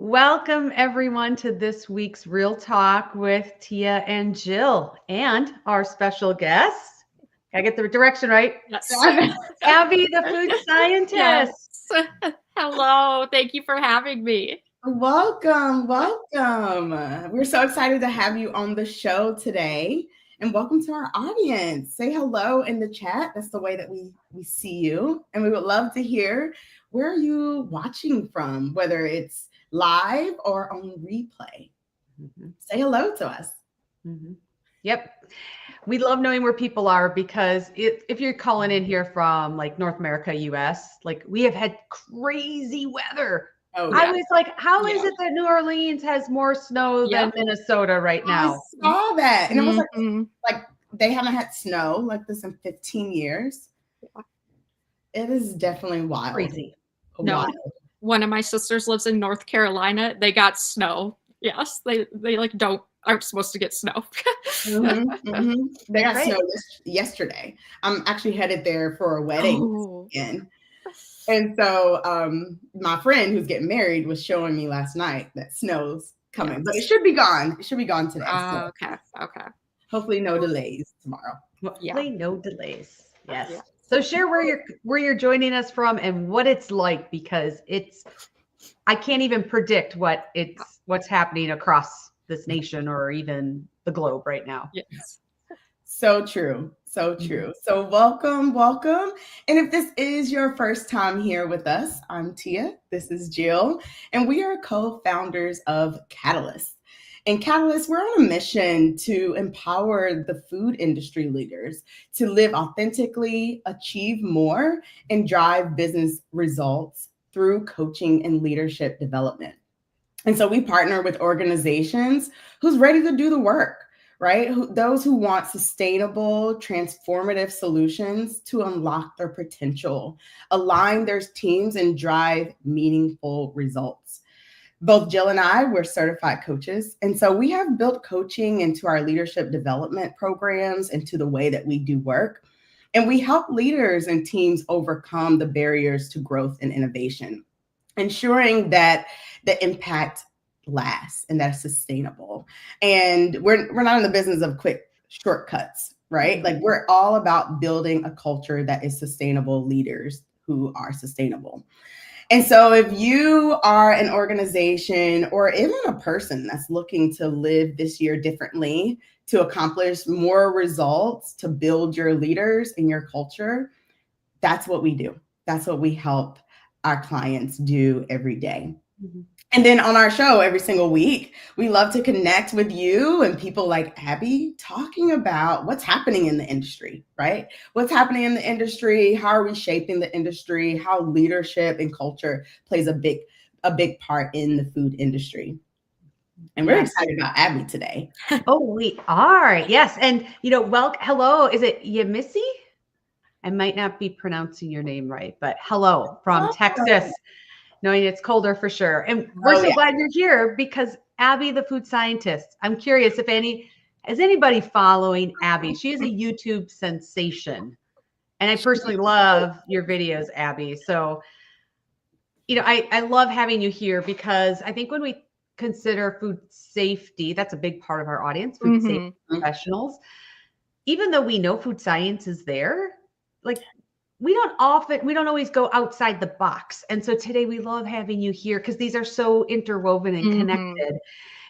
Welcome everyone to this week's Real Talk with Tia and Jill and our special guest. I get the direction right. Yes. Abbey the Food Scientist. Yes. Hello. Thank you for having me. Welcome. We're so excited to have you on the show today. And welcome to our audience. Say hello in the chat. That's the way that we see you. And we would love to hear, where are you watching from, whether it's live or on replay. Say hello to us. Yep. We love knowing where people are because if you're calling in here from like North America, US, like we have had crazy weather. Oh, I was like, how is it that New Orleans has more snow than Minnesota right now? I saw that. And it was like they haven't had snow like this in 15 years. It is definitely wild. Crazy. Wild. One of my sisters lives in North Carolina. They got snow. Yes, they like aren't supposed to get snow. They got snow yesterday. I'm actually headed there for a wedding again. And so my friend who's getting married was showing me last night that snow's coming, but it should be gone. It should be gone today. So Okay. hopefully no delays tomorrow. Hopefully no delays. Yes. Yeah. So share where you're joining us from and what it's like, because I can't even predict what's happening across this nation or even the globe right now. Yes. So true. So welcome. And if this is your first time here with us, I'm Tia, this is Jill, and we are co-founders of Catalyst. And Catalyst, we're on a mission to empower the food industry leaders to live authentically, achieve more, and drive business results through coaching and leadership development. And so we partner with organizations who's ready to do the work, right? Those who want sustainable, transformative solutions to unlock their potential, align their teams, and drive meaningful results. Both Jill and I, we're certified coaches. And so we have built coaching into our leadership development programs, into the way that we do work. And we help leaders and teams overcome the barriers to growth and innovation, ensuring that the impact lasts and that's sustainable. And we're not in the business of quick shortcuts, right? Like we're all about building a culture that is sustainable, leaders who are sustainable. And so if you are an organization or even a person that's looking to live this year differently, to accomplish more results, to build your leaders and your culture, that's what we do. That's what we help our clients do every day. And then on our show every single week, we love to connect with you and people like Abbey, talking about what's happening in the industry, right? What's happening in the industry? How are we shaping the industry? How leadership and culture plays a big part in the food industry. And we're excited about Abbey today. Oh, we are. Yes. And, hello, is it Yemisi? I might not be pronouncing your name right, but hello from Texas. Knowing it's colder for sure. And we're so glad you're here because Abbey the Food Scientist. I'm curious is anybody following Abbey? She is a YouTube sensation. And I personally love your videos, Abbey. So, I love having you here because I think when we consider food safety, that's a big part of our audience, food safety professionals. Even though we know food science is there, like we don't always go outside the box. And so today we love having you here because these are so interwoven and connected.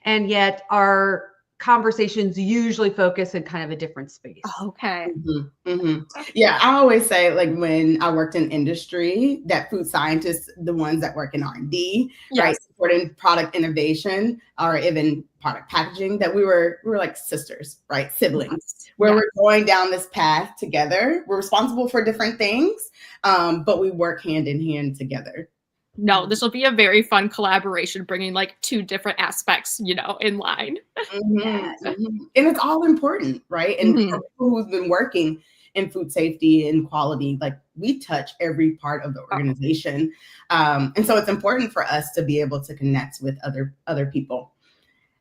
And yet our conversations usually focus in kind of a different space. Okay. Yeah, I always say, like, when I worked in industry, that food scientists, the ones that work in R&D, right, supporting product innovation or even product packaging, that we were like sisters, right, siblings, where we're going down this path together. We're responsible for different things, but we work hand in hand together. No, this will be a very fun collaboration, bringing like two different aspects, in line. And it's all important, right? And for people who've been working in food safety and quality, like we touch every part of the organization. And so it's important for us to be able to connect with other people,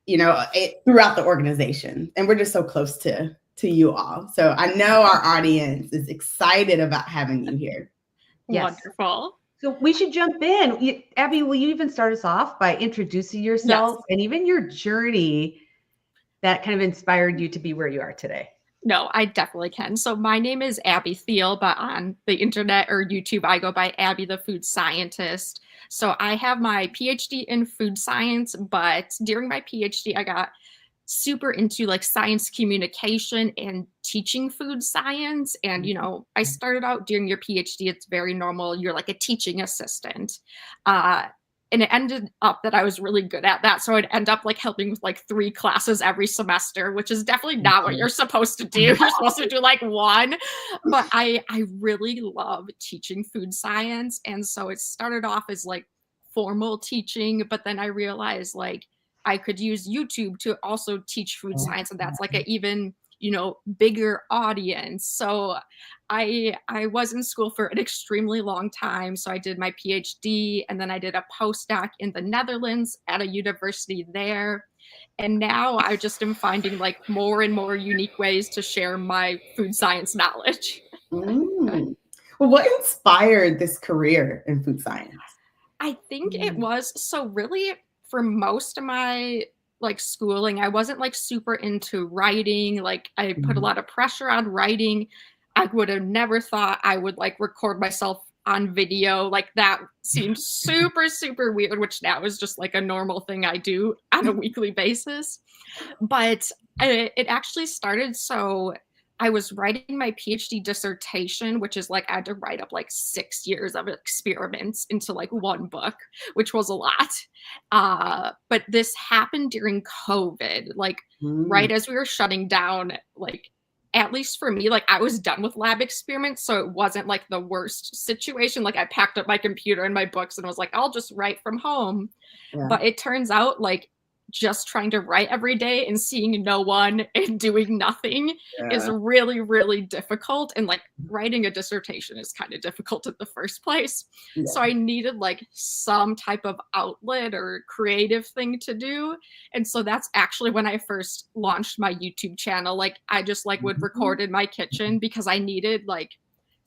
throughout the organization. And we're just so close to you all. So I know our audience is excited about having you here. Yes. Wonderful. So we should jump in. Abby, will you even start us off by introducing yourself and even your journey that kind of inspired you to be where you are today? No, I definitely can. So my name is Abbey Thiel, but on the internet or YouTube, I go by Abbey the Food Scientist. So I have my PhD in food science, but during my PhD, I got super into like science communication and teaching food science. And, I started out during your PhD, it's very normal. You're like a teaching assistant. And it ended up that I was really good at that. So I'd end up like helping with like 3 classes every semester, which is definitely not what you're supposed to do. You're supposed to do like 1. But I really love teaching food science. And so it started off as like formal teaching, but then I realized like I could use YouTube to also teach food science. And that's like an even, bigger audience. So I was in school for an extremely long time. So I did my PhD and then I did a postdoc in the Netherlands at a university there. And now I just am finding like more and more unique ways to share my food science knowledge. Well, what inspired this career in food science? I think it was, so really for most of my like schooling, I wasn't like super into writing. Like I put a lot of pressure on writing. I would have never thought I would like record myself on video. Like that seemed super, super weird, which now is just like a normal thing I do on a weekly basis. But it actually started. So I was writing my PhD dissertation, which is like I had to write up like 6 years of experiments into like 1 book, which was a lot. But this happened during COVID, like right as we were shutting down, like at least for me, like I was done with lab experiments. So it wasn't like the worst situation. Like I packed up my computer and my books and was like, I'll just write from home. Yeah. But it turns out like just trying to write every day and seeing no one and doing nothing is really, really difficult. And like writing a dissertation is kind of difficult in the first place. Yeah. So I needed like some type of outlet or creative thing to do. And so that's actually when I first launched my YouTube channel. Like I just like would record in my kitchen because I needed like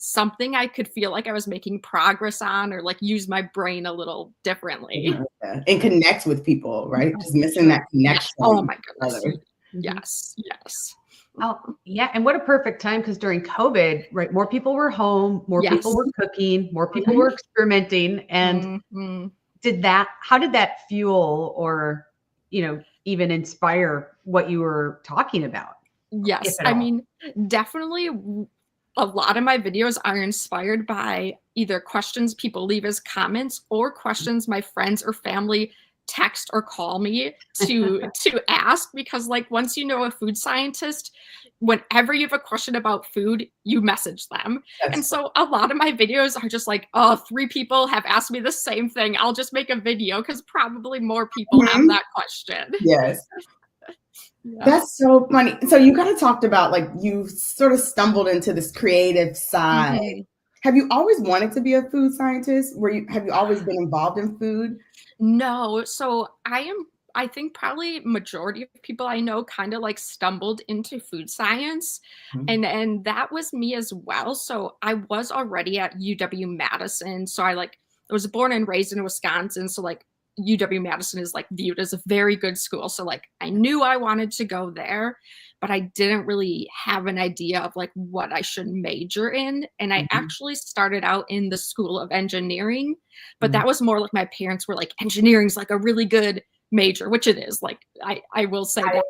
something I could feel like I was making progress on or like use my brain a little differently. And connect with people, right? Just missing that connection. Oh my goodness. Yes. Oh, yeah. And what a perfect time, because during COVID, right, more people were home, more people were cooking, more people were experimenting. And how did that fuel or, even inspire what you were talking about? Yes. I mean, definitely a lot of my videos are inspired by either questions people leave as comments or questions my friends or family text or call me to ask, because like once you know a food scientist, whenever you have a question about food, you message them. And so a lot of my videos are just like, 3 people have asked me the same thing. I'll just make a video because probably more people have that question. Yes. Yeah. That's so funny. So you kind of talked about like you sort of stumbled into this creative side. Have you always wanted to be a food scientist? Have you always been involved in food? No. So I think probably majority of people I know kind of like stumbled into food science. And that was me as well. So I was already at UW-Madison. So I was born and raised in Wisconsin. So like UW-Madison is like viewed as a very good school. So like I knew I wanted to go there, but I didn't really have an idea of like what I should major in. And I actually started out in the School of Engineering, but that was more like my parents were like, engineering's like a really good major, which it is. Like I will say that.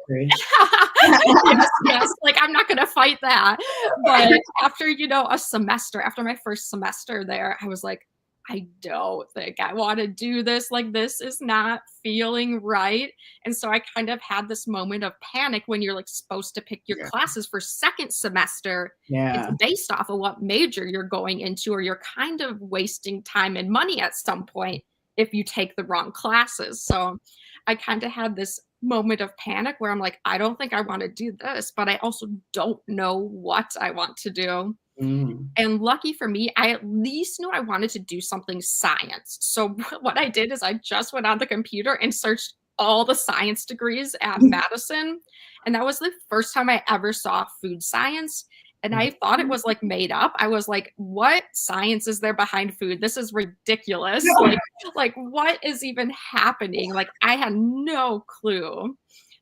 yes, like I'm not gonna fight that. But after, after my first semester there, I was like, I don't think I want to do this. Like, this is not feeling right. And so I kind of had this moment of panic when you're like supposed to pick your classes for second semester. It's based off of what major you're going into, or you're kind of wasting time and money at some point if you take the wrong classes. So I kind of had this moment of panic where I'm like, I don't think I want to do this, but I also don't know what I want to do. And lucky for me, I at least knew I wanted to do something science. So what I did is I just went on the computer and searched all the science degrees at Madison. And that was the first time I ever saw food science. And I thought it was like made up. I was like, what science is there behind food? This is ridiculous. Like what is even happening? Like I had no clue.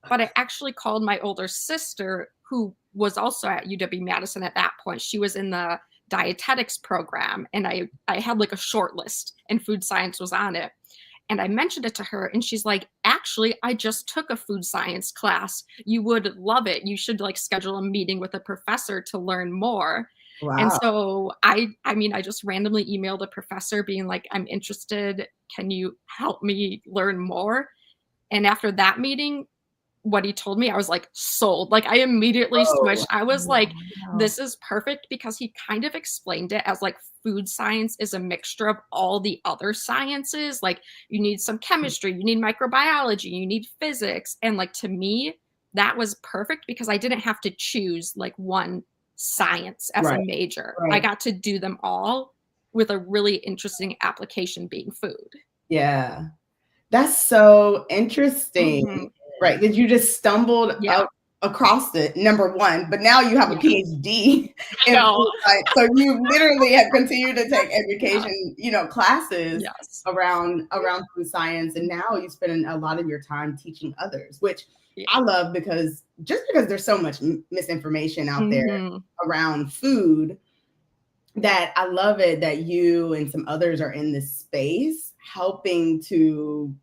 But I actually called my older sister, who was also at UW-Madison at that point. She was in the dietetics program, and I had like a short list, and food science was on it. And I mentioned it to her, and she's like, actually, I just took a food science class. You would love it. You should like schedule a meeting with a professor to learn more. Wow. And so I just randomly emailed a professor being like, I'm interested. Can you help me learn more? And after that meeting, what he told me, I was like sold. Like I immediately switched. I was like, this is perfect, because he kind of explained it as like food science is a mixture of all the other sciences. Like you need some chemistry, you need microbiology, you need physics. And like to me, that was perfect, because I didn't have to choose like one science as a major. I got to do them all with a really interesting application being food. Yeah. That's so interesting. Right, that you just stumbled out across it, number one, but now you have a PhD in food science. So you literally have continued to take education, classes around food science, and now you spend a lot of your time teaching others, which I love, because there's so much misinformation out there around food, that I love it that you and some others are in this space helping to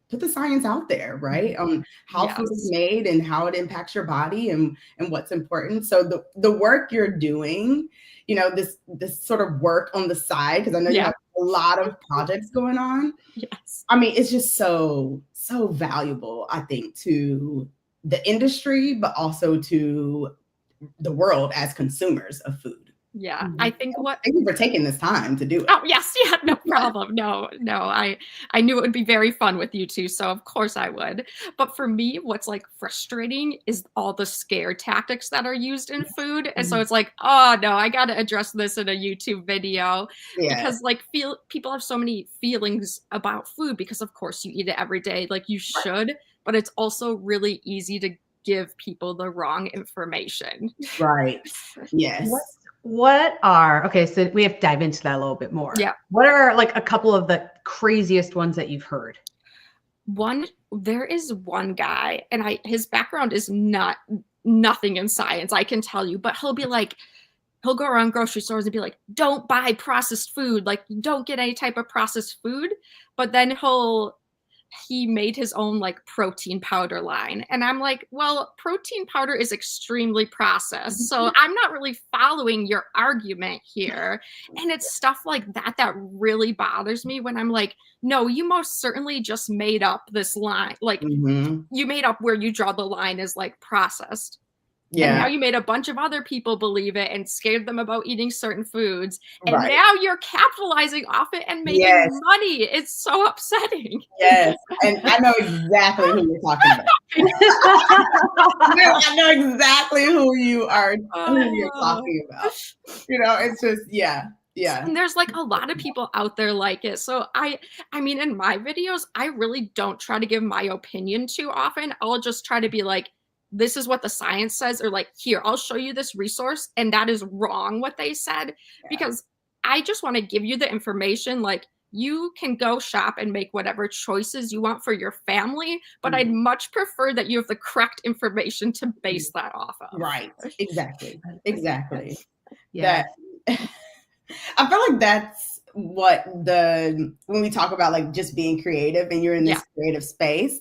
put the science out there, right? On how food is made and how it impacts your body and what's important. So the work you're doing, this sort of work on the side, because I know you have a lot of projects going on. Yes. I mean, it's just so valuable, I think, to the industry, but also to the world as consumers of food. Yeah, I think Thank you for taking this time to do it. Oh, yes. Yeah, no problem. No, I knew it would be very fun with you two, so of course I would. But for me, what's like frustrating is all the scare tactics that are used in food. And so it's like, oh no, I got to address this in a YouTube video, because like people have so many feelings about food, because of course you eat it every day, like you should, but it's also really easy to give people the wrong information. Right. Yes. So we have to dive into that a little bit more. Yeah. What are like a couple of the craziest ones that you've heard? There is one guy, and his background is nothing in science, I can tell you, but he'll go around grocery stores and be like, don't buy processed food. Like, don't get any type of processed food. But then he made his own like protein powder line. And I'm like, well, protein powder is extremely processed. So I'm not really following your argument here. And it's stuff like that really bothers me, when I'm like, no, you most certainly just made up this line. Like you made up where you draw the line as like processed. Yeah. And now you made a bunch of other people believe it and scared them about eating certain foods. And now you're capitalizing off it and making money. It's so upsetting. Yes. And I know exactly who you're talking about. I know exactly who you're talking about. It's just, yeah. And there's like a lot of people out there like it. So I mean, in my videos, I really don't try to give my opinion too often. I'll just try to be like, this is what the science says, or like, here, I'll show you this resource, and that is wrong what they said, because I just want to give you the information. Like, you can go shop and make whatever choices you want for your family, but I'd much prefer that you have the correct information to base that off of. Right. Exactly. Yeah. I feel like that's what when we talk about like just being creative and you're in this creative space,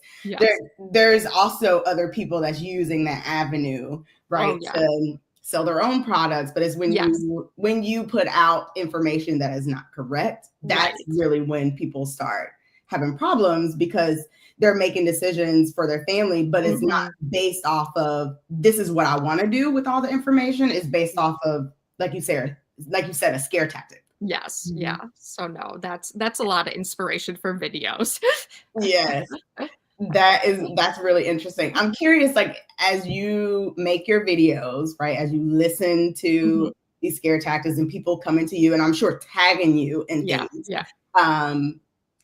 there's also other people that's using that avenue, right, to sell their own products. But it's when you put out information that is not correct, that's really when people start having problems, because they're making decisions for their family, but it's not based off of, this is what I want to do with all the information. It's based off of, like you said, a scare tactic. Yes. Yeah. So no, that's a lot of inspiration for videos. Yes. That's really interesting. I'm curious, like, as you make your videos, right, as you listen to these scare tactics and people coming to you, and I'm sure tagging you and things.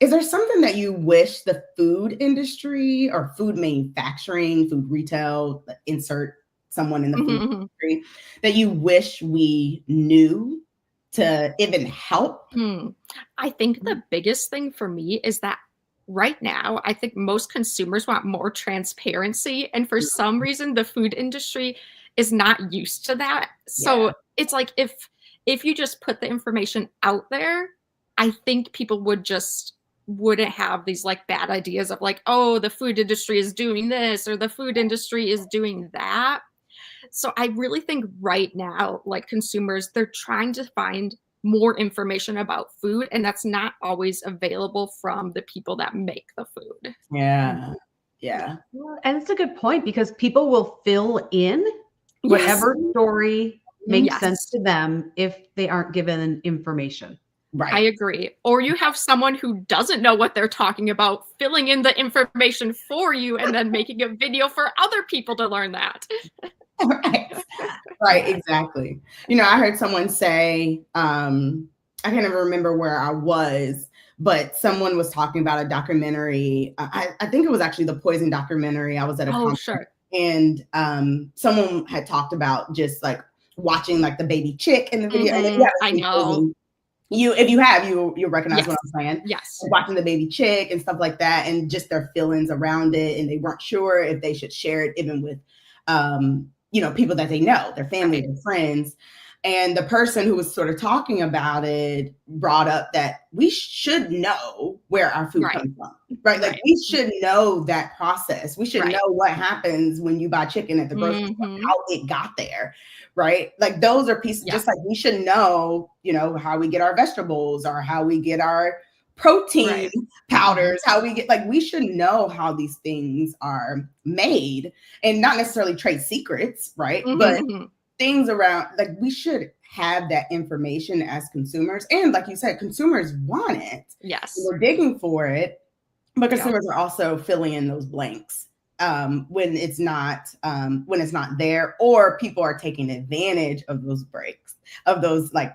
Is there something that you wish the food industry or food manufacturing, food retail, insert someone in the food industry that you wish we knew to even help? I think the biggest thing for me is that right now, I think most consumers want more transparency. And for some reason, the food industry is not used to that. So it's like if you just put the information out there, I think people wouldn't have these like bad ideas of like, oh, the food industry is doing this or the food industry is doing that. So I really think right now, like consumers, they're trying to find more information about food, and that's not always available from the people that make the food. Yeah. And it's a good point because people will fill in whatever story makes sense to them if they aren't given information. Right. I agree. Or you have someone who doesn't know what they're talking about filling in the information for you and then making a video for other people to learn that. Right, exactly. You know, I heard someone say, I can't even remember where I was, but someone was talking about a documentary. I think it was actually the poison documentary. I was at a conference, and someone had talked about just like watching like the baby chick in the video. And I know. If you have, you'll recognize what I'm saying. Yes. Watching the baby chick and stuff like that, and just their feelings around it, and they weren't sure if they should share it even with people that they know, their family, their friends. And the person who was sort of talking about it brought up that we should know where our food comes from, right? Like we should know that process. We should know what happens when you buy chicken at the grocery store, how it got there, right? Like those are pieces, just like we should know, how we get our vegetables or how we get our protein powders, how we get, like, we should know how these things are made, and not necessarily trade secrets, right? But things around, like, we should have that information as consumers. And like you said, consumers want it. Yes. We're digging for it, but consumers are also filling in those blanks when it's not there, or people are taking advantage of those breaks, of those like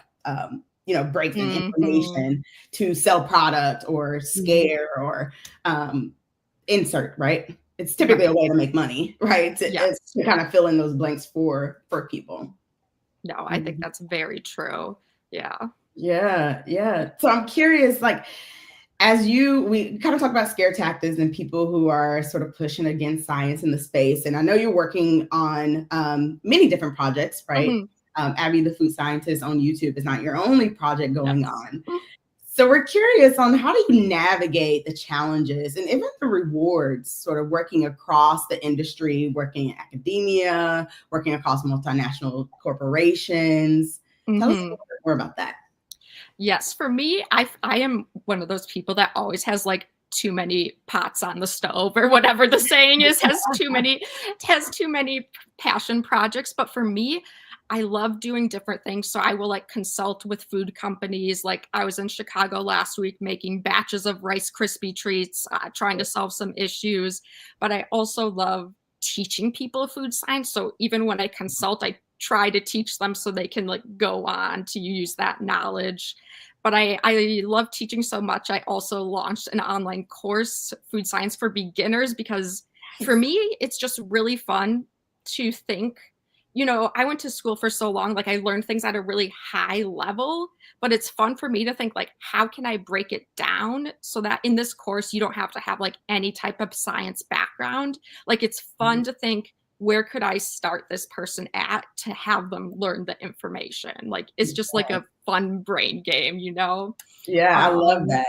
breaks in information to sell product or scare or insert, right? It's typically a way to make money, right? To kind of fill in those blanks for people. No, I think that's very true. Yeah. So I'm curious, like, we kind of talk about scare tactics and people who are sort of pushing against science in the space. And I know you're working on many different projects, right? Abbey the Food Scientist on YouTube is not your only project going on. So we're curious on, how do you navigate the challenges and even the rewards, sort of working across the industry, working in academia, working across multinational corporations? Tell us a little bit more about that. Yes, for me, I am one of those people that always has like too many pots on the stove, or whatever the saying is, has too many passion projects. But for me, I love doing different things. So I will like consult with food companies. Like I was in Chicago last week making batches of Rice Krispie treats, trying to solve some issues. But I also love teaching people food science. So even when I consult, I try to teach them so they can like go on to use that knowledge. But I love teaching so much. I also launched an online course, Food Science for Beginners, because for me, it's just really fun to think. I went to school for so long, like I learned things at a really high level, but it's fun for me to think like, how can I break it down so that in this course, you don't have to have like any type of science background. Like it's fun to think, where could I start this person at to have them learn the information? Like, it's just like a fun brain game, Yeah, I love that.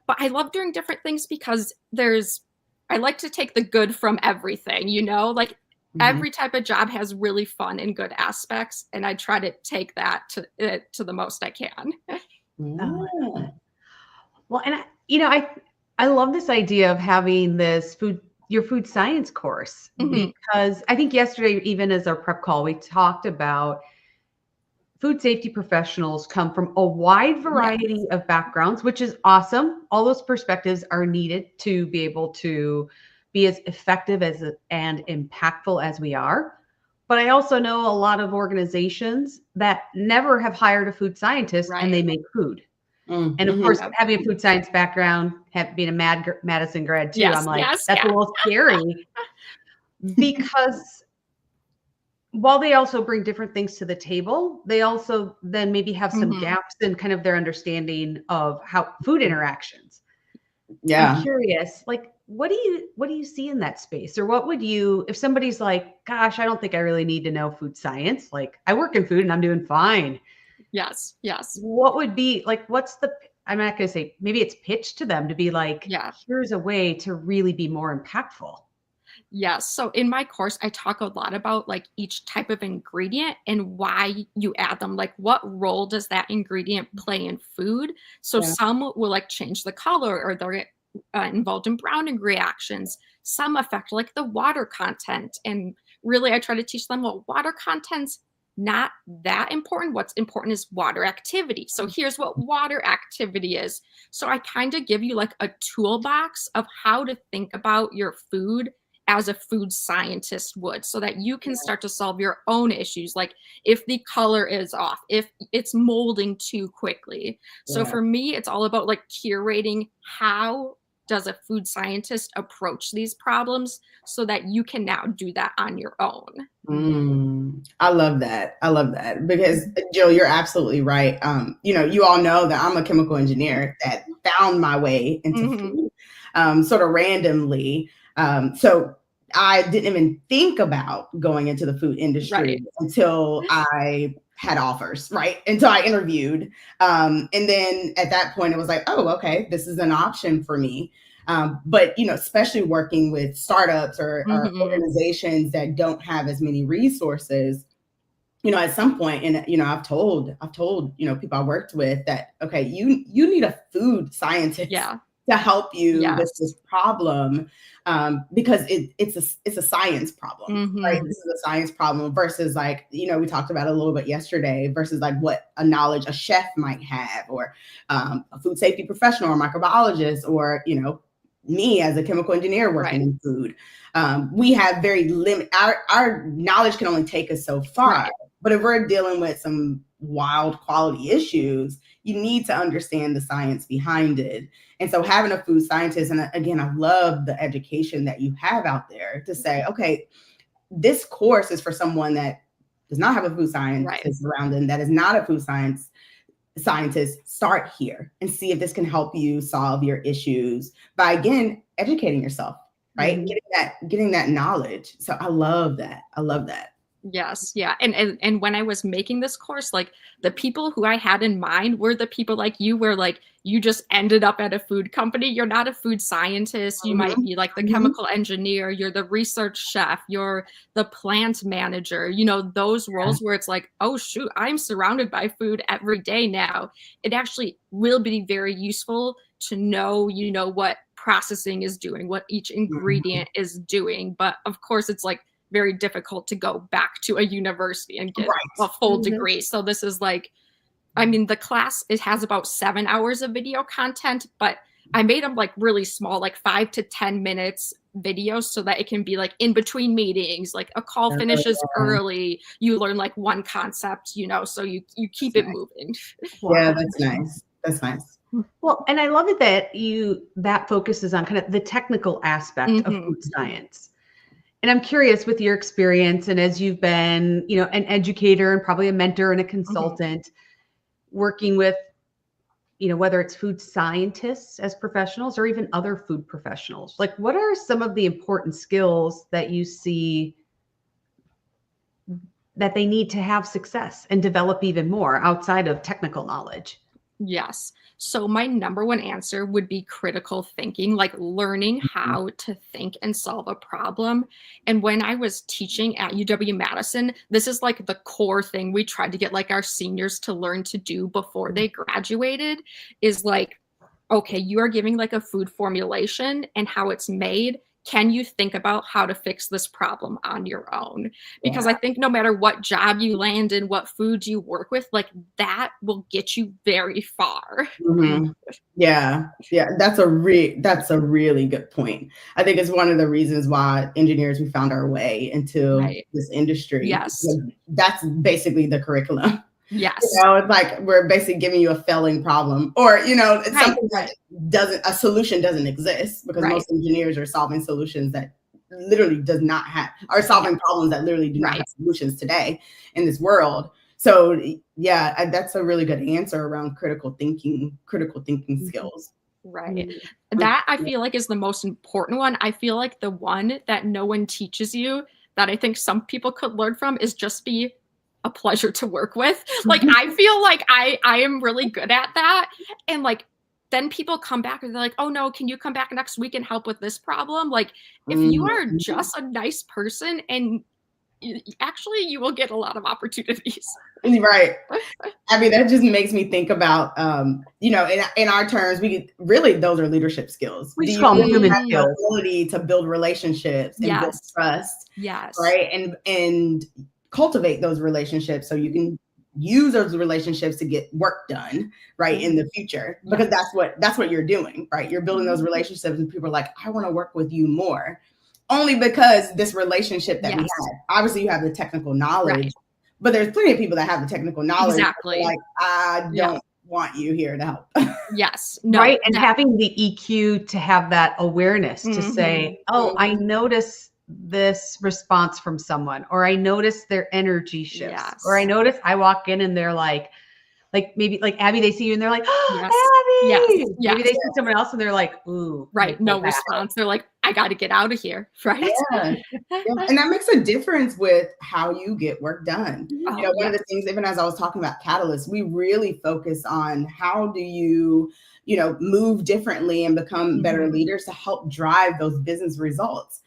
But I love doing different things because I like to take the good from everything, like every type of job has really fun and good aspects. And I try to take that to the most I can. Well, and I love this idea of having your food science course, because I think yesterday, even as our prep call, we talked about food safety professionals come from a wide variety of backgrounds, which is awesome. All those perspectives are needed to be able to be as effective and impactful as we are. But I also know a lot of organizations that never have hired a food scientist and they make food. And of course, having a food science background, being a Madison grad too, I'm like, that's a little scary because while they also bring different things to the table, they also then maybe have some gaps in kind of their understanding of how food interactions. Yeah. I'm curious, like, what do you see in that space? Or what would you, if somebody's like, gosh, I don't think I really need to know food science. Like, I work in food and I'm doing fine. Yes. Yes. What would be like, I'm not going to say, maybe it's pitched to them to be like, here's a way to really be more impactful. Yes. So in my course, I talk a lot about like each type of ingredient and why you add them. Like, what role does that ingredient play in food? So some will like change the color, or they're involved in browning reactions. Some affect like the water content. And really, I try to teach them, well, water content's not that important. What's important is water activity. So here's what water activity is. So I kind of give you like a toolbox of how to think about your food as a food scientist would, so that you can start to solve your own issues. Like if the color is off, if it's molding too quickly. So for me, it's all about like curating how does a food scientist approach these problems so that you can now do that on your own. I love that. I love that because Jill, you're absolutely right. You all know that I'm a chemical engineer that found my way into food sort of randomly. So I didn't even think about going into the food industry until I had offers, until I interviewed. And then at that point, it was like, oh, okay, this is an option for me. But, especially working with startups or organizations that don't have as many resources, at some point, and, I've told, people I worked with that, okay, you need a food scientist to help you with this problem, because it's a science problem, right? This is a science problem versus like, we talked about it a little bit yesterday versus like what a knowledge a chef might have, or a food safety professional or microbiologist, or, me as a chemical engineer working in food. We have very limited, our knowledge can only take us so far, but if we're dealing with some wild quality issues, you need to understand the science behind it. And so having a food scientist, and again, I love the education that you have out there to say, okay, this course is for someone that does not have a food scientist around them, that is not a food scientist. Start here and see if this can help you solve your issues by, again, educating yourself, right? Getting that knowledge. So I love that. I love that. Yes. Yeah. And when I was making this course, like the people who I had in mind were the people like you, where like you just ended up at a food company. You're not a food scientist. You might be like the chemical engineer. You're the research chef. You're the plant manager. Those roles where it's like, oh, shoot, I'm surrounded by food every day now. It actually will be very useful to know, what processing is doing, what each ingredient is doing. But of course, it's like very difficult to go back to a university and get a full degree. So this is like, the class, it has about 7 hours of video content, but I made them like really small, like 5 to 10 minutes videos, so that it can be like in between meetings, like a call finishes early, you learn like one concept, so you keep it moving. Yeah, that's nice. That's nice. Well, and I love it that focuses on kind of the technical aspect of food science. And I'm curious, with your experience, and as you've been, an educator and probably a mentor and a consultant, working with, whether it's food scientists as professionals or even other food professionals, like what are some of the important skills that you see that they need to have success and develop even more outside of technical knowledge? Yes. So my number one answer would be critical thinking, like learning how to think and solve a problem. And when I was teaching at UW-Madison, this is like the core thing we tried to get like our seniors to learn to do before they graduated, is like, okay, you are giving like a food formulation and how it's made. Can you think about how to fix this problem on your own? Because I think no matter what job you land in, what foods you work with, like that will get you very far. Yeah. That's a really good point. I think it's one of the reasons why engineers, we found our way into this industry. Yes. That's basically the curriculum. Yes. It's like we're basically giving you a failing problem, or, it's something that a solution doesn't exist, because most engineers are solving solutions that literally does not have, are solving problems that literally do not have solutions today in this world. So yeah, that's a really good answer around critical thinking skills. Right. That I feel like is the most important one. I feel like the one that no one teaches you that I think some people could learn from is just be a pleasure to work with. Like, I feel like I am really good at that. And like, then people come back and they're like, oh no, can you come back next week and help with this problem? Like, if you are just a nice person, and actually you will get a lot of opportunities. Right. I mean, that just makes me think about, you know, in our terms, those are leadership skills. We just call them human skills. The ability to build relationships and build trust. Yes. Right. And cultivate those relationships so you can use those relationships to get work done, right, in the future, because that's what you're doing, right? You're building those relationships, and people are like, I want to work with you more, only because this relationship that we had. Obviously, you have the technical knowledge, but there's plenty of people that have the technical knowledge. Exactly. Like, I don't want you here to help. Yes. No, right. And having the EQ to have that awareness to say, oh, I notice this response from someone, or I notice their energy shifts, or I notice I walk in and they're like maybe like Abbey, they see you and they're like, oh, Abbey. Maybe they see someone else and they're like, ooh, no response. They're like, I got to get out of here. Right. Yeah. And that makes a difference with how you get work done. You know, one of the things, even as I was talking about catalysts, we really focus on how do you know, move differently and become better leaders to help drive those business results.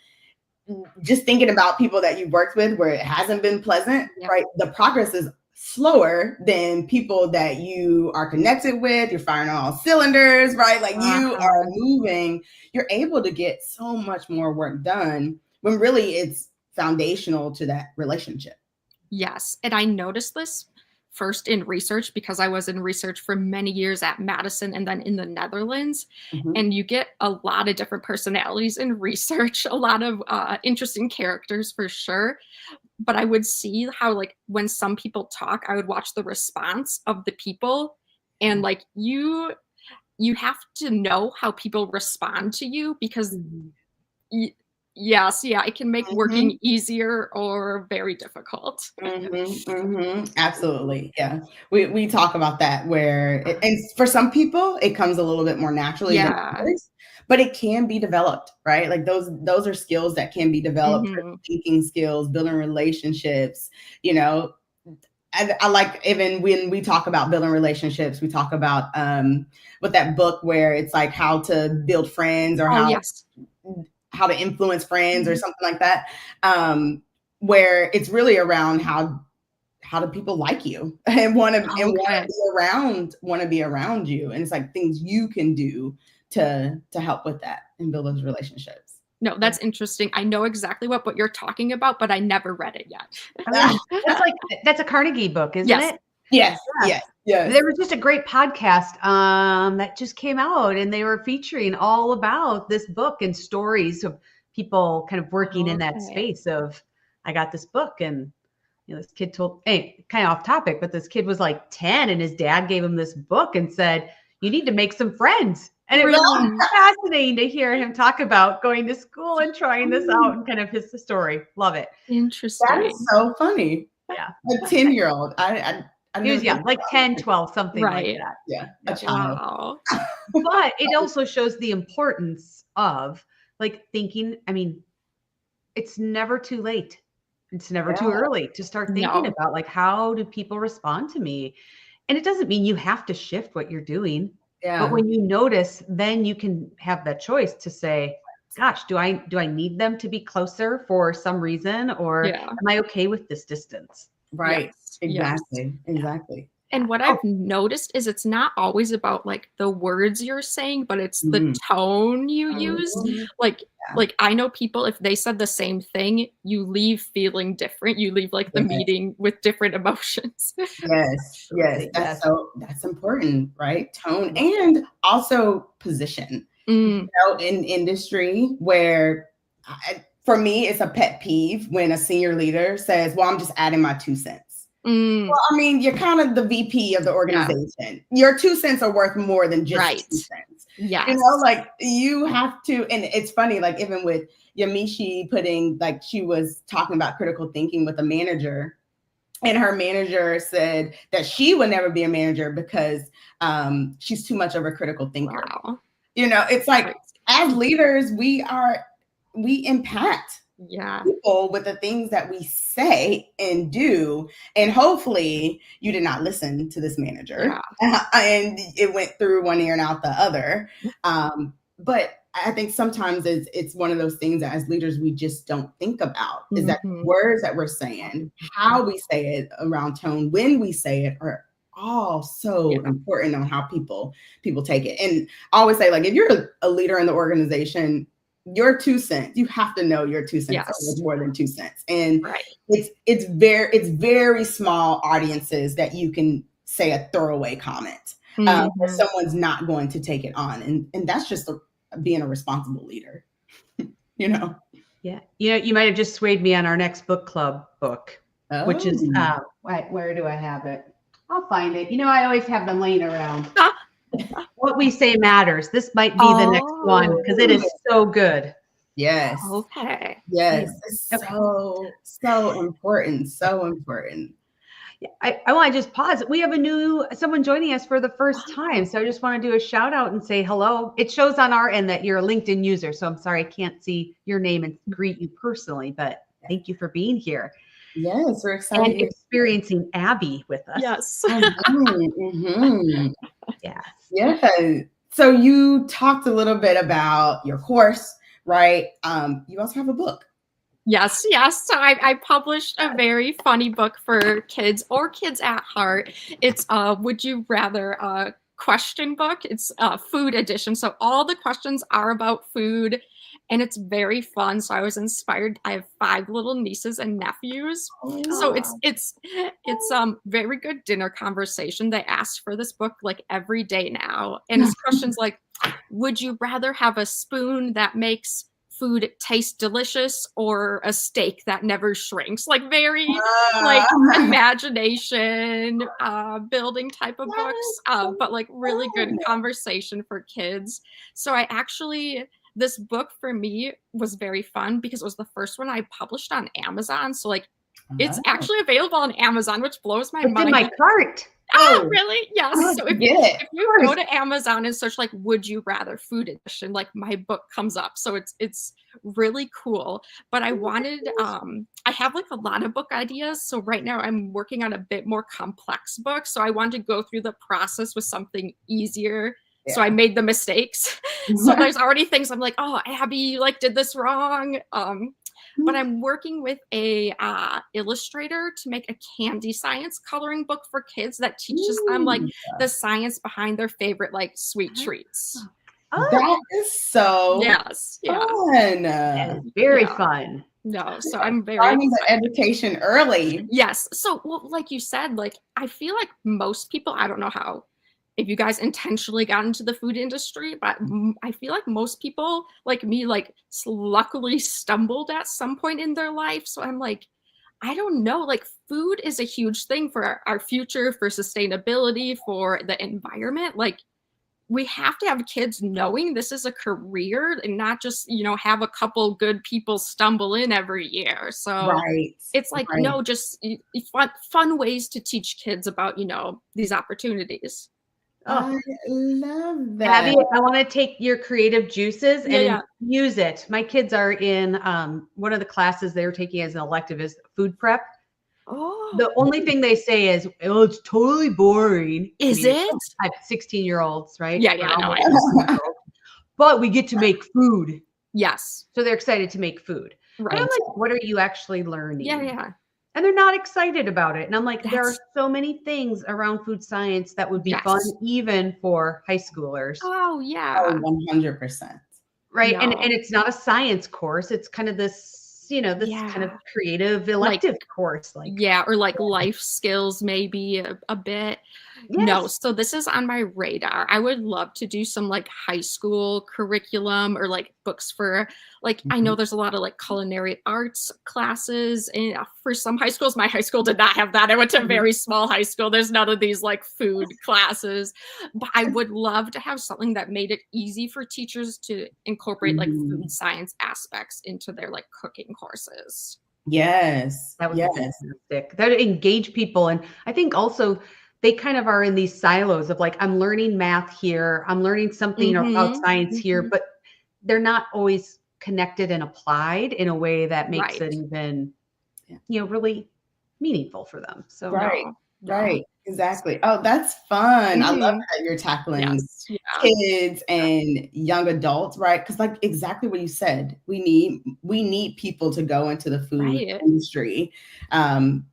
Just thinking about people that you've worked with where it hasn't been pleasant, right? The progress is slower than people that you are connected with. You're firing on all cylinders, right? Like you are moving, you're able to get so much more work done when really it's foundational to that relationship. Yes. And I noticed this first in research because I was in research for many years at Madison and then in the Netherlands. And you get a lot of different personalities in research, a lot of interesting characters for sure. But I would see how, like, when some people talk, I would watch the response of the people, and like you have to know how people respond to you, because it can make working easier or very difficult. Absolutely. Yeah. We talk about that where, and for some people, it comes a little bit more naturally than others, but it can be developed, right? Like those are skills that can be developed, thinking skills, building relationships, you know. I like, even when we talk about building relationships, we talk about with that book where it's like how to build friends, or how to influence friends or something like that, where it's really around how do people like you and want to be around you, and it's like things you can do to help with that and build those relationships. No, that's interesting. I know exactly what you're talking about, but I never read it yet. That's a Carnegie book, isn't it? Yes. There was just a great podcast that just came out, and they were featuring all about this book and stories of people kind of working in that space of, I got this book, and you know, this kid told, hey, kind of off topic, but this kid was like 10 and his dad gave him this book and said, you need to make some friends. And it was fascinating to hear him talk about going to school and trying this out and kind of his story. Love it. Interesting. That is so funny. Yeah. A 10-year-old. He was young, like 10, 12, something like that. Yeah. A child. But it also shows the importance of like thinking. I mean, it's never too late. It's never too early to start thinking about like, how do people respond to me? And it doesn't mean you have to shift what you're doing. Yeah. But when you notice, then you can have that choice to say, gosh, do I need them to be closer for some reason, or am I okay with this distance? Right. Yes. Exactly. And what I've noticed is it's not always about like the words you're saying, but it's the tone you use. Like I know people, if they said the same thing, you leave feeling different. You leave like the meeting with different emotions. Yes. That's important, right? Tone, and also position. You know, in industry where for me, it's a pet peeve when a senior leader says, well, I'm just adding my 2 cents. Well, I mean, you're kind of the VP of the organization. Your 2 cents are worth more than just 2 cents. Yes. You know, like you have to, and it's funny, like even with Yamishi putting, like she was talking about critical thinking with a manager, and her manager said that she would never be a manager because she's too much of a critical thinker. Wow. You know, it's like as leaders, we impact people with the things that we say and do. And hopefully you did not listen to this manager and it went through one ear and out the other. But I think sometimes it's one of those things that as leaders, we just don't think about is that words that we're saying, how we say it around tone, when we say it are all so important on how people take it. And I always say, like, if you're a leader in the organization, your 2 cents, you have to know your 2 cents are more than 2 cents. And it's very small audiences that you can say a throwaway comment where someone's not going to take it on. And that's just being a responsible leader, you know? Yeah. You know, you might have just swayed me on our next book club book, which is, where do I have it? I'll find it. You know, I always have them laying around. What We Say Matters. This might be the next one because it is so good. Yes. Okay. Yes. It's so important. So important. I want to just pause. We have someone joining us for the first time. So I just want to do a shout out and say hello. It shows on our end that you're a LinkedIn user. So I'm sorry I can't see your name and greet you personally, but thank you for being here. Yes, we're excited. And experiencing Abbey with us. Yes. Yes. Yeah. So you talked a little bit about your course, right? You also have a book. Yes. So I published a very funny book for kids or kids at heart. It's Would You Rather question book. It's a food edition. So all the questions are about food. And it's very fun. So I was inspired. I have 5 little nieces and nephews. So it's very good dinner conversation. They ask for this book like every day now. And it's questions like, would you rather have a spoon that makes food taste delicious or a steak that never shrinks? Like very like imagination building type of books, but like really good conversation for kids. So this book for me was very fun because it was the first one I published on Amazon. So like it's actually available on Amazon, which blows my mind. It's in my cart. Oh, really? Yes. So if you go to Amazon and search like Would You Rather Food Edition, like my book comes up. So it's really cool. But I wanted I have like a lot of book ideas. So right now I'm working on a bit more complex book. So I wanted to go through the process with something easier. So I made the mistakes. So there's already things I'm like, oh, Abbey like did this wrong. But I'm working with a illustrator to make a candy science coloring book for kids that teaches them like the science behind their favorite like sweet treats. That is so fun. That is very fun. No, so I'm very starting the education early. Yes. So well, like you said, like I feel like most people, I don't know how if you guys intentionally got into the food industry, but I feel like most people like me, like luckily stumbled at some point in their life. So I'm like, I don't know, like food is a huge thing for our future, for sustainability, for the environment. Like we have to have kids knowing this is a career and not just, you know, have a couple good people stumble in every year. So it's like, no, just fun ways to teach kids about, you know, these opportunities. I love that. Abbey, I want to take your creative juices and use it. My kids are in one of the classes they're taking as an elective is food prep. The only thing they say is, oh, it's totally boring. Is it? I have 16-year-olds, right? Yeah, no. But we get to make food. Yes. So they're excited to make food. Right. And I'm like, what are you actually learning? Yeah. And they're not excited about it. And I'm like, there are so many things around food science that would be fun even for high schoolers. Oh, yeah. Oh, 100%. Right. No. And it's not a science course. It's kind of this, you know, this kind of creative elective course. Like or like life skills, maybe a bit. No, Yes. so this is on my radar. I would love to do some like high school curriculum or like books for like I know Mhm. there's a lot of like culinary arts classes and for some high schools my high school did not have that. I went to a Mhm. very small high school. There's none of these like food classes. But I would love to have something that made it easy for teachers to incorporate like Mhm. food science aspects into their like cooking courses. Yes. That would be Yes. fantastic. That would engage people. And I think also they kind of are in these silos of like, I'm learning math here, I'm learning something about Mhm. science here, Mhm. but they're not always connected and applied in a way that makes it Right. even, Yeah. really meaningful for them. So Right. No. No. Right. Exactly. Oh, that's fun. I love Mhm. that you're tackling Yes. Yeah. kids and young adults, right? Because like exactly what you said, we need people to go into the food Right. industry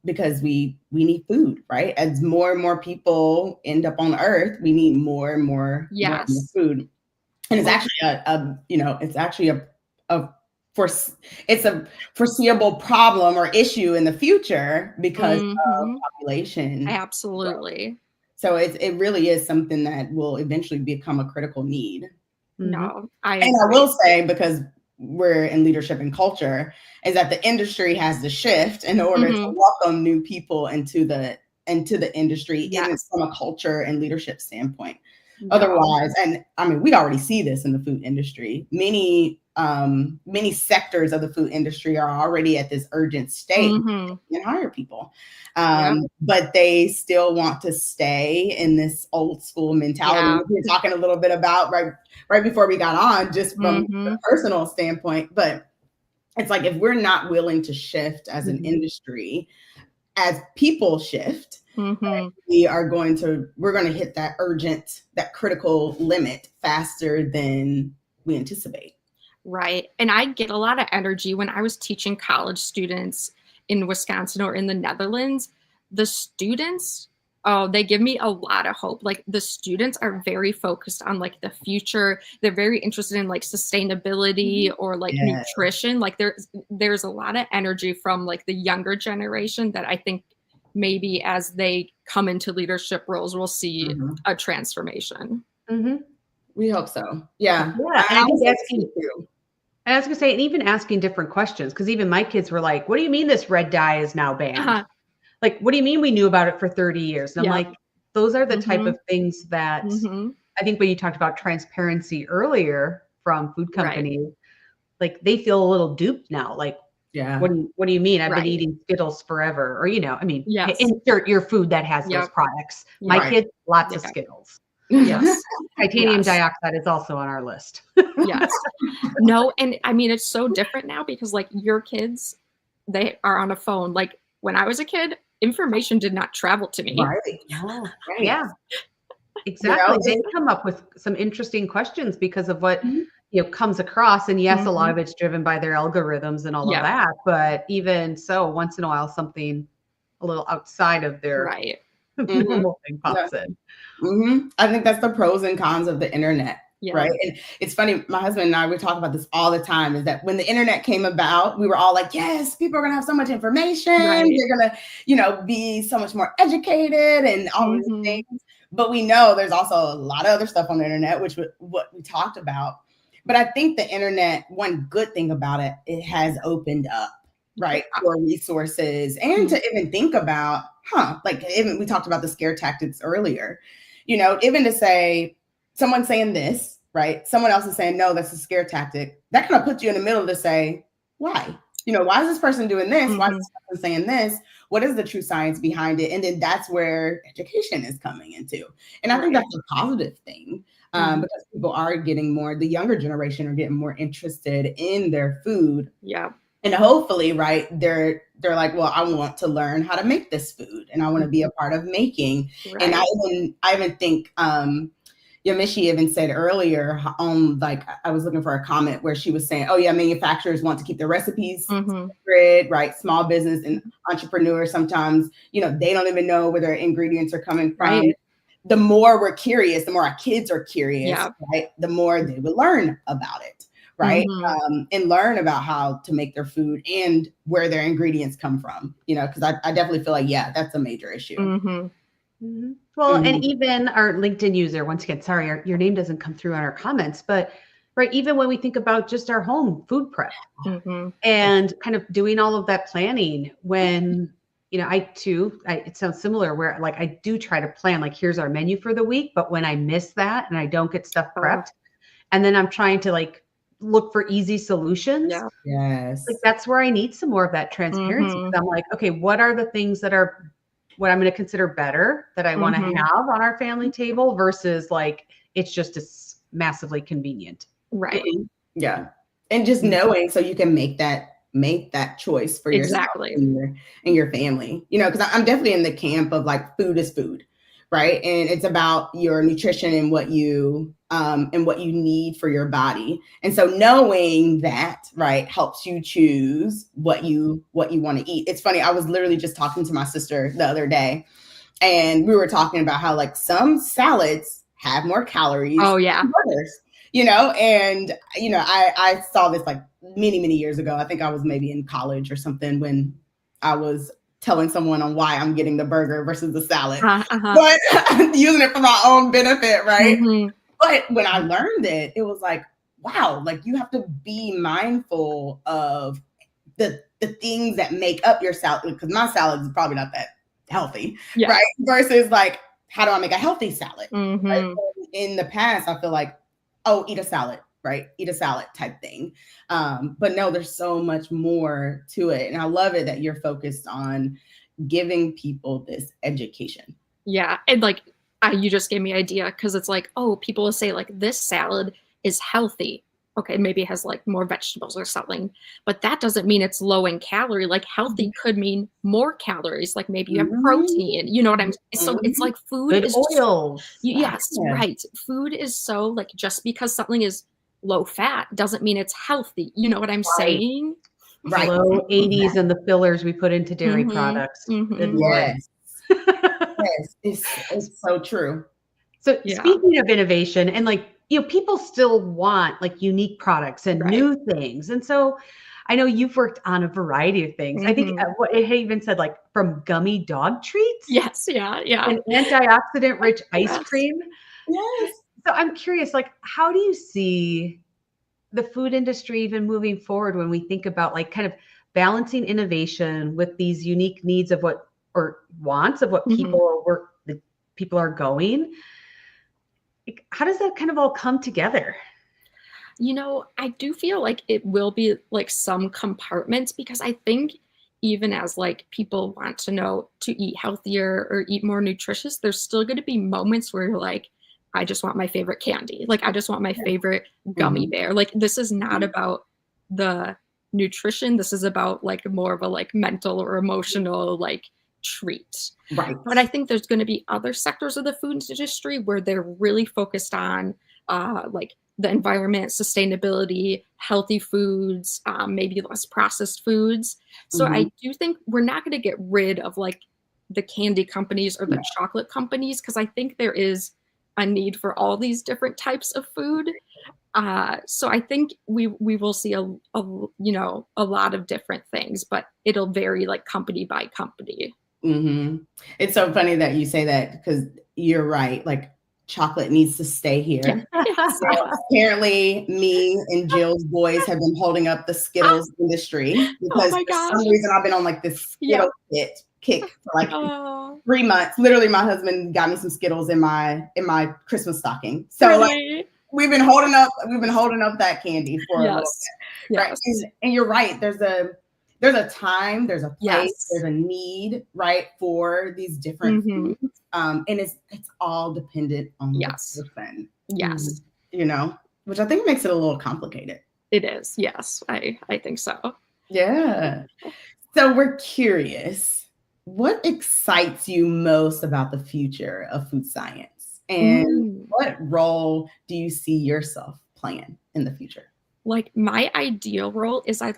because we need food, right? As more and more people end up on Earth, we need more and more Yes. food. And it's Well, actually it's actually a for it's a foreseeable problem or issue in the future because of mhm. population. Absolutely. So it really is something that will eventually become a critical need. mhm. No, I And I agree. will say, because we're in leadership and culture, is that the industry has to shift in order to Mhm. welcome new people into the industry, even Yes. from a culture and leadership standpoint. No. Otherwise, and I mean, we already see this in the food industry. Many sectors of the food industry are already at this urgent state Mhm. and hire people, Yep. but they still want to stay in this old school mentality. Yeah. We were talking a little bit about right before we got on, just from the Mhm. personal standpoint. But it's like if we're not willing to shift as an Mhm. industry, as people shift, Mhm. we're going to hit that critical limit faster than we anticipate. Right. And I get a lot of energy when I was teaching college students in Wisconsin or in the Netherlands. The students, oh, they give me a lot of hope. Like the students are very focused on like the future. They're very interested in like sustainability or like Yeah. nutrition. Like there's a lot of energy from like the younger generation that I think maybe as they come into leadership roles, we'll see Mhm. a transformation. Mhm. We hope so. Yeah. Yeah, and I I think would say asking too. and I was gonna say, and even asking different questions, because even my kids were like, "What do you mean this red dye is now banned? Uh-huh. Like, what do you mean we knew about it for 30 years?" And I'm Yep. like, those are the type Mhm. of things that Mhm. I think when you talked about transparency earlier from food Right. companies, like they feel a little duped now. Like, Yeah. what do you mean? I've been Right. eating Skittles forever. Or, I mean, Yes. insert your food that has those Yep. products. My Yep. Right. kids, lots of Yep. Skittles. Yes. Titanium Yes. dioxide is also on our list. Yes. No, and I mean, it's so different now because like your kids, they are on a phone. Like when I was a kid, information did not travel to me. Right. Yeah. Right. Yeah. You Exactly. know, They come up with some interesting questions because of what, Mhm. comes across. And yes, a lot Mhm. of it's driven by their algorithms and all of Yep. that. But even so, once in a while, something a little outside of their Right. Mhm. normal thing Yeah. pops in. I think that's the pros and cons of the internet, Yep. right? And it's funny, my husband and I, we talk about this all the time, is that when the internet came about, we were all like, yes, people are going to have so much information. Right. They're going to, be so much more educated and all of these Mhm. things. But we know there's also a lot of other stuff on the internet, which what we talked about. But I think the internet, one good thing about it, it has opened up, Yeah. right, for resources and to even think about, like even we talked about the scare tactics earlier, even to say someone's saying this, right? Someone else is saying, no, that's a scare tactic. That kind of puts you in the middle to say, why? Why is this person doing this? Why is Mhm. this person saying this? What is the true science behind it? And then that's where education is coming into. And I think Right. that's a positive thing Mhm. because people are the younger generation are getting more interested in their food. Yep. And hopefully, right, they're like, well, I want to learn how to make this food and I want to be a part of making. And Right. I even think Yamishi even said earlier on, like I was looking for a comment where she was saying, oh yeah, manufacturers want to keep their recipes Mhm. secret, right? Small business and entrepreneurs sometimes, they don't even know where their ingredients are coming from. Right. The more we're curious, the more our kids are curious, Yep. right? The more they would learn about it, right? Mhm. And learn about how to make their food and where their ingredients come from, because I definitely feel like, yeah, that's a major issue. Mhm. Mhm. Well, and even our LinkedIn user, once again, sorry, your name doesn't come through on our comments, but right, even when we think about just our home food prep and kind of doing all of that planning when, it sounds similar where like I do try to plan, like here's our menu for the week, but when I miss that and I don't get stuff prepped, and then I'm trying to like look for easy solutions. Yes. Like that's where I need some more of that transparency. I'm like, okay, what are the things that are what I'm going to consider better that I want to have on our family table versus like it's just as massively convenient. Right. Yeah. And just knowing so you can make that choice for yourself and your family, because I'm definitely in the camp of like food is food, right? And it's about your nutrition and what you need for your body. And so knowing that, right, helps you choose what you want to eat. It's funny. I was literally just talking to my sister the other day and we were talking about how like some salads have more calories than others, and, I saw this like many, many years ago. I think I was maybe in college or something when I was telling someone on why I'm getting the burger versus the salad, but using it for my own benefit, right? But when I learned it, it was like, wow, like you have to be mindful of the things that make up your salad, because my salad is probably not that healthy, right? Versus like, how do I make a healthy salad? Right? In the past, I feel like, oh, eat a salad, right? Eat a salad type thing. But no, there's so much more to it. And I love it that you're focused on giving people this education. Yeah. And like, you just gave me an idea because it's like, oh, people will say like this salad is healthy. Okay, maybe it has like more vegetables or something, but that doesn't mean it's low in calorie. Like healthy could mean more calories. Like maybe you have protein, you know what I'm saying? So it's like food good is oils. Yes, right. Food is so like just because something is low fat doesn't mean it's healthy. You know what I'm saying? Right. Low 80s and the fillers we put into dairy products. Good Lord. Yes, it's so true. So speaking of innovation and like, people still want like unique products and new things. And so I know you've worked on a variety of things. I think what it even said like from gummy dog treats. Yes. Yeah. And antioxidant rich ice cream. Yes. So I'm curious, like, how do you see the food industry even moving forward when we think about like kind of balancing innovation with these unique needs of what or wants of what people are going? How does that kind of all come together? I do feel like it will be like some compartments because I think even as like people want to know to eat healthier or eat more nutritious, there's still going to be moments where you're like, I just want my favorite candy. Like, I just want my favorite gummy bear. Like, this is not about the nutrition. This is about like more of a like mental or emotional like treat. Right. But I think there's going to be other sectors of the food industry where they're really focused on like the environment, sustainability, healthy foods, maybe less processed foods. So I do think we're not going to get rid of like the candy companies or the chocolate companies because I think there is a need for all these different types of food. So I think we will see a lot of different things, but it'll vary like company by company. It's so funny that you say that because you're right. Like chocolate needs to stay here. So apparently me and Jill's boys have been holding up the Skittles industry because for some reason I've been on like this Skittle kick for like 3 months. Literally my husband got me some Skittles in my Christmas stocking. So like we've been holding up that candy for a little bit. Right? And you're right. There's a time, there's a place, there's a need, right, for these different foods. And it's all dependent on the person. Yes. Which I think makes it a little complicated. It is. Yes. I think so. Yeah. So we're curious, what excites you most about the future of food science? And what role do you see yourself playing in the future? Like my ideal role is I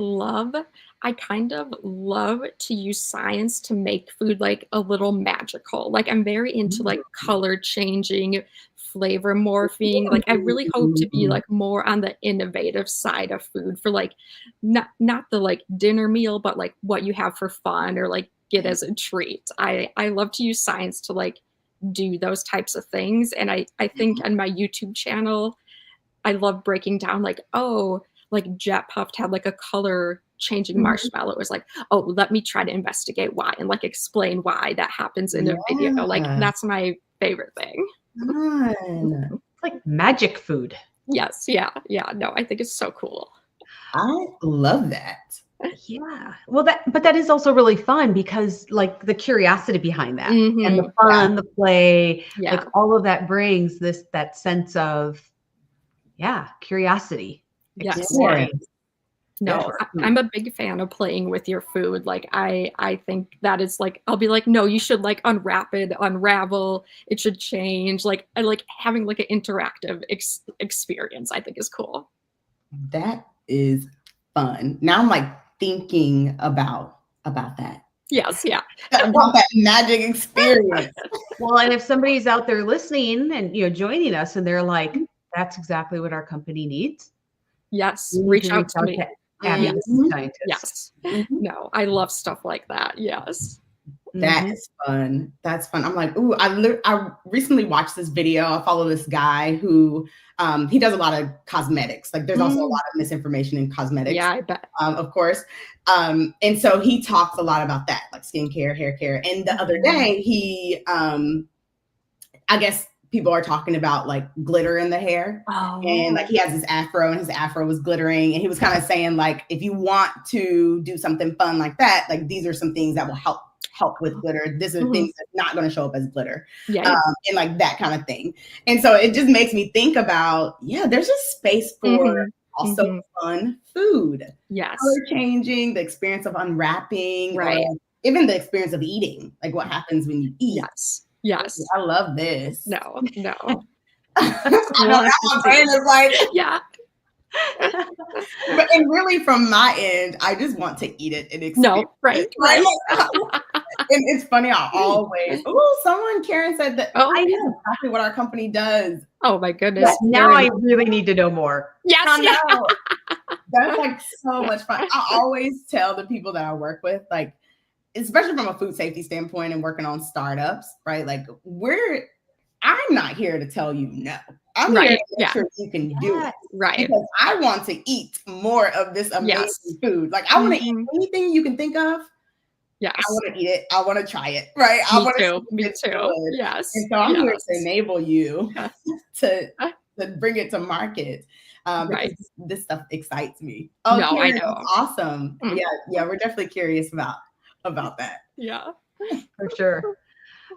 kind of love to use science to make food like a little magical. Like I'm very into like color changing, flavor morphing. Like I really hope to be like more on the innovative side of food for like not the like dinner meal, but like what you have for fun or like get as a treat. I love to use science to like do those types of things. And I think on my YouTube channel, I love breaking down like, oh, like Jet Puffed had like a color changing marshmallow. It was like, oh, let me try to investigate why and like explain why that happens in a video. Like that's my favorite thing. Fun. It's like magic food. Yes. Yeah. Yeah. No, I think it's so cool. I love that. Yeah. Well, that is also really fun because like the curiosity behind that and the fun, the play, like all of that brings that sense of, curiosity. Yes. Exploring. No, I'm a big fan of playing with your food. Like I think that is like, I'll be like, no, you should like unwrap it, unravel. It should change. Like I like having like an interactive experience. I think is cool. That is fun. Now I'm like thinking about that. Yes, yeah. About that magic experience. Well, and if somebody's out there listening and joining us and they're like, that's exactly what our company needs. Yes, reach out to me. Abbey the Food Scientist. Yes. No, I love stuff like that. Yes. That is fun. That's fun. I'm like, ooh, I recently watched this video. I follow this guy who he does a lot of cosmetics. Like there's also a lot of misinformation in cosmetics. Yeah, I bet. Of course. And so he talks a lot about that, like skincare, hair care. And the other day he I guess people are talking about like glitter in the hair. And like he has this afro and his afro was glittering. And he was kind of saying like, if you want to do something fun like that, like these are some things that will help with glitter. These are things that's not going to show up as glitter. And like that kind of thing. And so it just makes me think about, there's just space for also fun food. Yes. Color changing, the experience of unwrapping, right? Even the experience of eating, like what happens when you eat. Yes. I love this. No. I know my brain is like, But and really from my end, I just want to eat it and experience it. And it's funny, I always, Karen said that I know exactly what our company does. Oh my goodness. But now I really need to know more. Yes. I know. That's like so much fun. I always tell the people that I work with, like, especially from a food safety standpoint and working on startups, right? Like I'm not here to tell you no. I'm here to make sure you can do it. Right. Because I want to eat more of this amazing food. Like I want to eat anything you can think of. Yes. I want to eat it. I want to try it. Right. Me too. Yes. And so I'm here to enable you to bring it to market. Because this stuff excites me. Oh, no, Karen, I know. Awesome. Yeah, we're definitely curious about that. Yeah. For sure.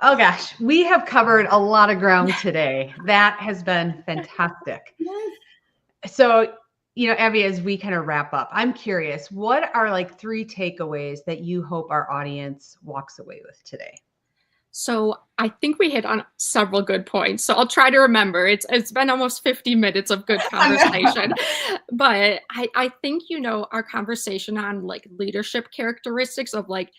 Oh gosh, we have covered a lot of ground today. That has been fantastic. So, Abbey, as we kind of wrap up, I'm curious, what are like 3 takeaways that you hope our audience walks away with today? So I think we hit on several good points. So I'll try to remember. It's been almost 50 minutes of good conversation. But I think, our conversation on like leadership characteristics of like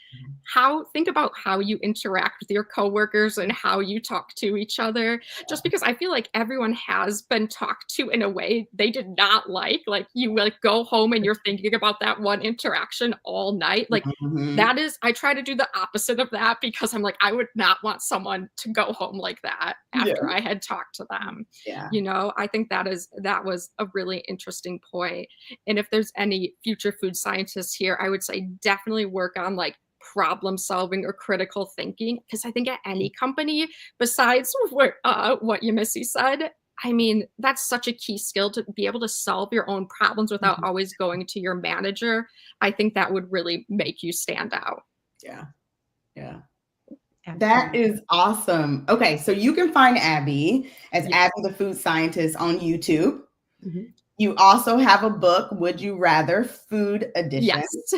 think about how you interact with your coworkers and how you talk to each other. Just because I feel like everyone has been talked to in a way they did not like. Like you like go home and you're thinking about that one interaction all night. Like that is, I try to do the opposite of that because I'm like, I would not want someone to go home like that after I had talked to them. I think that was a really interesting point. And if there's any future food scientists here, I would say definitely work on like problem solving or critical thinking, because I think at any company, besides what Yemisi said, I mean, that's such a key skill to be able to solve your own problems without always going to your manager. I think that would really make you stand out. Yeah. That is awesome. Okay, so you can find Abbey as Abbey the Food Scientist on YouTube. You also have a book, Would You Rather? Food Edition. Yes,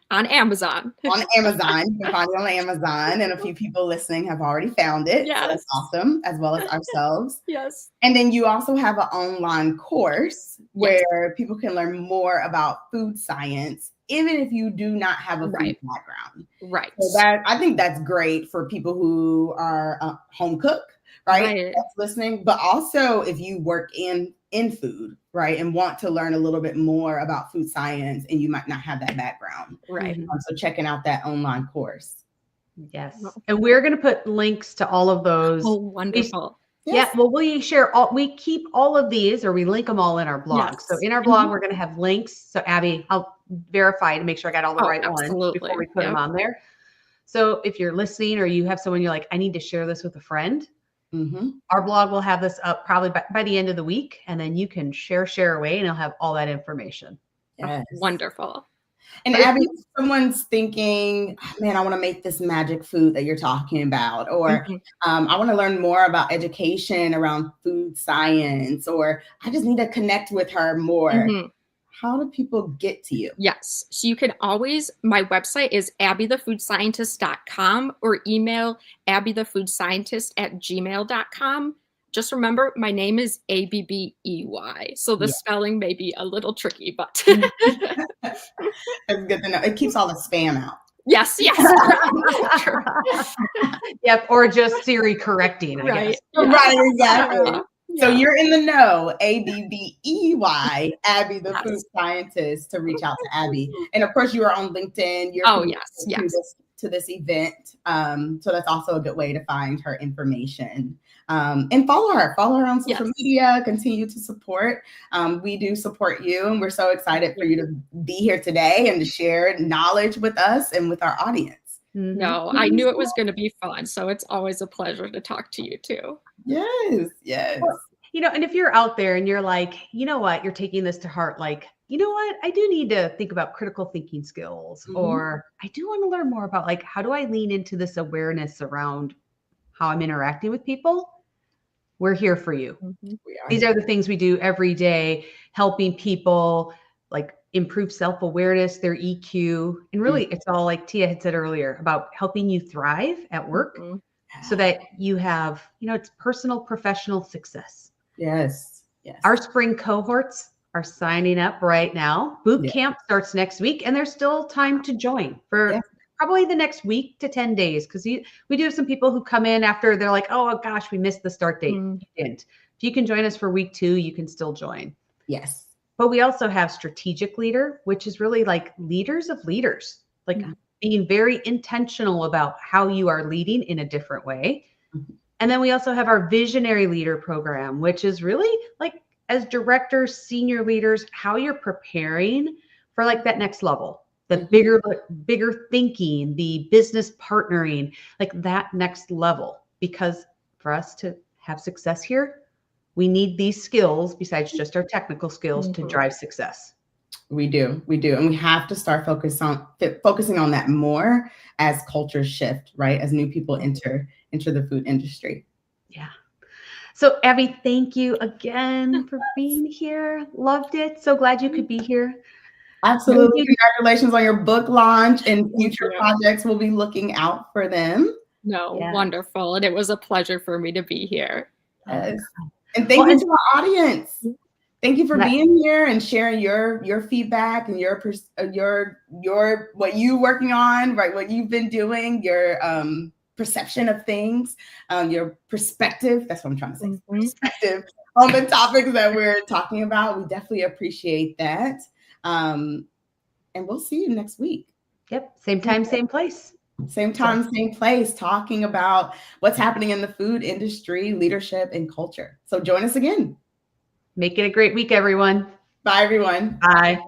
on Amazon. On Amazon. You can find it on Amazon, and a few people listening have already found it. Yes. So that's awesome, as well as ourselves. Yes. And then you also have an online course where people can learn more about food science, even if you do not have a food background. Right. So I think that's great for people who are home cook, right? That's listening, but also if you work in food, right, and want to learn a little bit more about food science and you might not have that background. Right. So checking out that online course. Yes. And we're going to put links to all of those. Oh, wonderful. Yes. Yeah, well, we keep all of these, or we link them all in our blog. Yes. So in our blog, we're going to have links. So Abby, I'll verify to make sure I got all the right ones before we put them on there. So if you're listening or you have someone you're like, I need to share this with a friend, our blog will have this up probably by the end of the week. And then you can share away and it'll have all that information. Yes. Oh, wonderful. And Abby, if someone's thinking, man, I want to make this magic food that you're talking about, or I want to learn more about education around food science, or I just need to connect with her more. How do people get to you? Yes. So you can always, my website is abbythefoodscientist.com or email abbythefoodscientist@gmail.com. Just remember, my name is Abbey. So the spelling may be a little tricky, but That's good to know. It keeps all the spam out. Yes. Yep. Or just Siri correcting, I guess. Right, exactly. So you're in the know, Abbey, Abby the Food Scientist, to reach out to Abby. And of course, you are on LinkedIn. You're to this event. So that's also a good way to find her information. And follow her on social media, continue to support. We do support you, and we're so excited for you to be here today and to share knowledge with us and with our audience. No, I knew it was going to be fun. So it's always a pleasure to talk to you too. Yes. Well, and if you're out there and you're like, you know what, you're taking this to heart, like, you know what, I do need to think about critical thinking skills, or I do want to learn more about, like, how do I lean into this awareness around how I'm interacting with people? We're here for you. These are the things we do every day, helping people like improve self-awareness, their EQ. And really, it's all like Tia had said earlier about helping you thrive at work so that you have, it's personal, professional success. Yes. Our spring cohorts are signing up right now. Boot camp starts next week, and there's still time to join for probably the next week to 10 days. Because we do have some people who come in after they're like, oh gosh, we missed the start date. You didn't. If you can join us for week 2, you can still join. Yes. But we also have strategic leader, which is really like leaders of leaders, like being very intentional about how you are leading in a different way. And then we also have our visionary leader program, which is really like, as directors, senior leaders, how you're preparing for like that next level, the bigger thinking, the business partnering, like that next level. Because for us to have success here, we need these skills besides just our technical skills to drive success. We do. And we have to start focusing on that more as cultures shift, right? As new people enter the food industry. Yeah. So Abby, thank you again for being here. Loved it. So glad you could be here. Absolutely. Congratulations on your book launch, and future projects. We'll be looking out for them. Wonderful. And it was a pleasure for me to be here. Yes. And thank you to our audience. Thank you for being here and sharing your feedback and your what you working on, right? What you've been doing, your perception of things, your perspective. That's what I'm trying to say. Perspective on the topics that we're talking about. We definitely appreciate that. And we'll see you next week. Yep. Same time, same place. Same time, same place, talking about what's happening in the food industry, leadership, and culture. So join us again. Make it a great week, everyone. Bye, everyone. Bye.